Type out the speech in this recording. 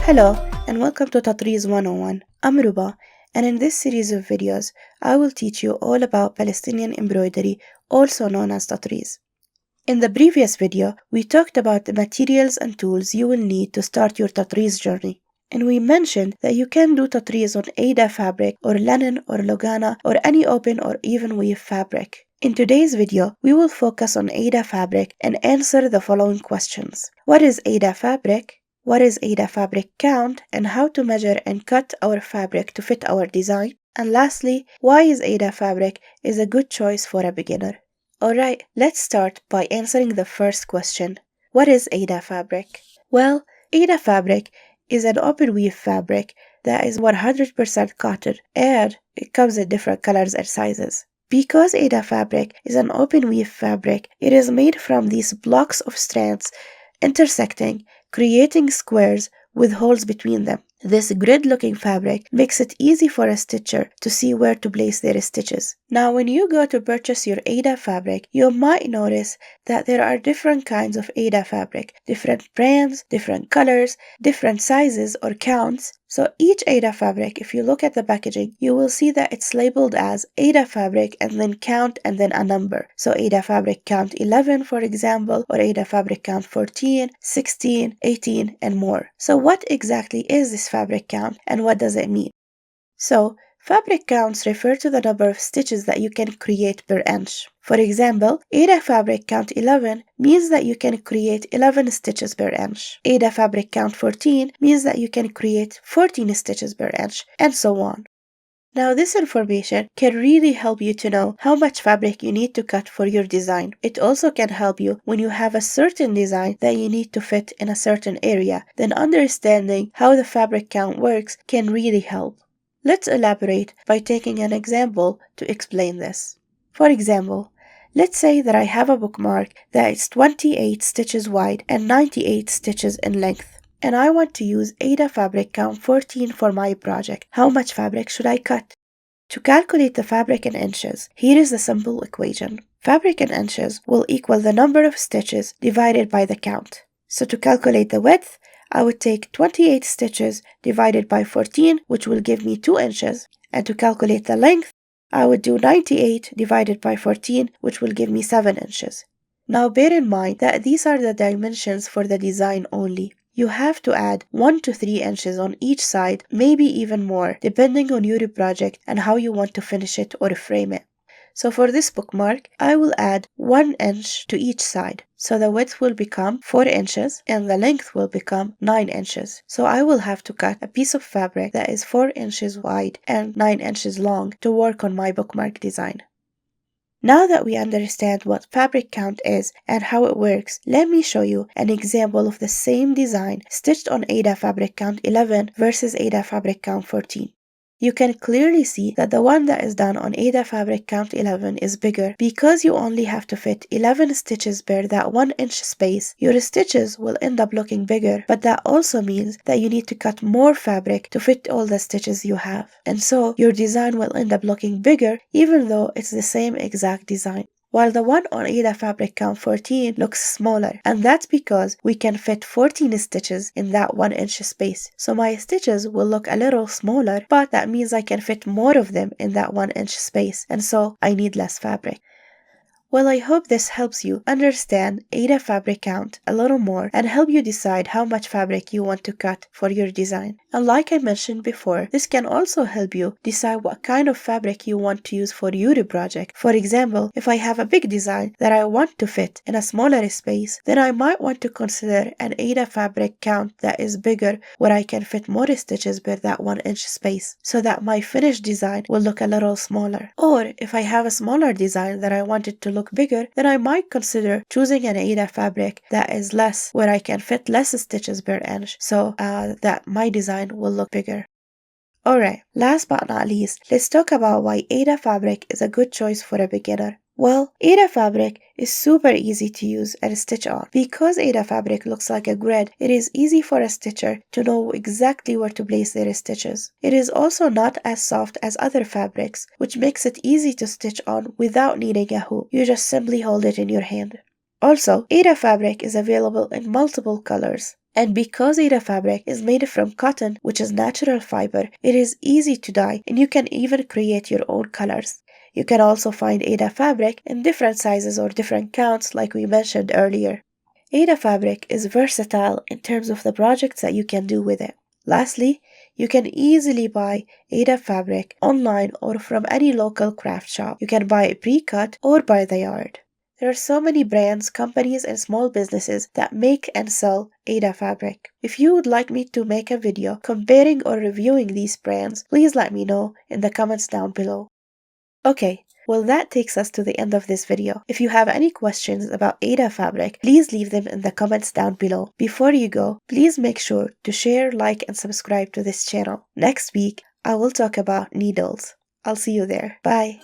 Hello and welcome to Tatriz 101. I'm Ruba, and in this series of videos, I will teach you all about Palestinian embroidery, also known as Tatriz. In the previous video, we talked about the materials and tools you will need to start your Tatriz journey. And we mentioned that you can do Tatriz on Aida fabric or linen or Lugana or any open or even weave fabric. In today's video, we will focus on Aida fabric and answer the following questions. What is Aida fabric? What is Aida fabric count and how to measure and cut our fabric to fit our design? And lastly, why is Aida fabric is a good choice for a beginner? Alright, let's start by answering the first question. What is Aida fabric? Well, Aida fabric is an open weave fabric that is 100% cotton and it comes in different colors and sizes. Because Aida fabric is an open weave fabric, it is made from these blocks of strands intersecting, creating squares with holes between them. This grid-looking fabric makes it easy for a stitcher to see where to place their stitches. Now, when you go to purchase your Aida fabric, you might notice that there are different kinds of Aida fabric, different brands, different colors, different sizes or counts. So each Aida fabric, if you look at the packaging, you will see that it's labeled as Aida fabric and then count and then a number. So Aida fabric count 11, for example, or Aida fabric count 14, 16, 18, and more. So what exactly is this fabric count and what does it mean? So fabric counts refer to the number of stitches that you can create per inch. For example, Aida fabric count 11 means that you can create 11 stitches per inch. Aida fabric count 14 means that you can create 14 stitches per inch, and so on. Now, this information can really help you to know how much fabric you need to cut for your design. It also can help you when you have a certain design that you need to fit in a certain area. Then understanding how the fabric count works can really help. Let's elaborate by taking an example to explain this. For example, let's say that I have a bookmark that is 28 stitches wide and 98 stitches in length, and I want to use Aida fabric count 14 for my project. How much fabric should I cut? To calculate the fabric in inches, here is the simple equation. Fabric in inches will equal the number of stitches divided by the count. So to calculate the width, I would take 28 stitches divided by 14, which will give me 2 inches. And to calculate the length, I would do 98 divided by 14, which will give me 7 inches. Now bear in mind that these are the dimensions for the design only. You have to add 1 to 3 inches on each side, maybe even more, depending on your project and how you want to finish it or frame it. So for this bookmark, I will add 1 inch to each side. So the width will become 4 inches and the length will become 9 inches. So I will have to cut a piece of fabric that is 4 inches wide and 9 inches long to work on my bookmark design. Now that we understand what fabric count is and how it works, let me show you an example of the same design stitched on Aida fabric count 11 versus Aida fabric count 14. You can clearly see that the one that is done on Aida fabric count 11 is bigger because you only have to fit 11 stitches per that 1 inch space. Your stitches will end up looking bigger, but that also means that you need to cut more fabric to fit all the stitches you have. And so your design will end up looking bigger even though it's the same exact design. While the one on Aida fabric count 14 looks smaller, and that's because we can fit 14 stitches in that 1 inch space. So my stitches will look a little smaller, but that means I can fit more of them in that 1 inch space, and so I need less fabric. Well, I hope this helps you understand Aida fabric count a little more and help you decide how much fabric you want to cut for your design. And like I mentioned before, this can also help you decide what kind of fabric you want to use for your project. For example, if I have a big design that I want to fit in a smaller space, then I might want to consider an Aida fabric count that is bigger where I can fit more stitches per that 1 inch space so that my finished design will look a little smaller. Or if I have a smaller design that I want it to look bigger, then I might consider choosing an Aida fabric that is less, where I can fit less stitches per inch, so that my design will look bigger. Alright, last but not least, let's talk about why Aida fabric is a good choice for a beginner. Well, Aida fabric is super easy to use and stitch on. Because Aida fabric looks like a grid, it is easy for a stitcher to know exactly where to place their stitches. It is also not as soft as other fabrics, which makes it easy to stitch on without needing a hook. You just simply hold it in your hand. Also, Aida fabric is available in multiple colors. And because Aida fabric is made from cotton, which is natural fiber, it is easy to dye and you can even create your own colors. You can also find Aida fabric in different sizes or different counts like we mentioned earlier. Aida fabric is versatile in terms of the projects that you can do with it. Lastly, you can easily buy Aida fabric online or from any local craft shop. You can buy it pre-cut or by the yard. There are so many brands, companies, and small businesses that make and sell Aida fabric. If you would like me to make a video comparing or reviewing these brands, please let me know in the comments down below. Okay, well that takes us to the end of this video. If you have any questions about Aida fabric, please leave them in the comments down below. Before you go, please make sure to share, like, and subscribe to this channel. Next week, I will talk about needles. I'll see you there. Bye.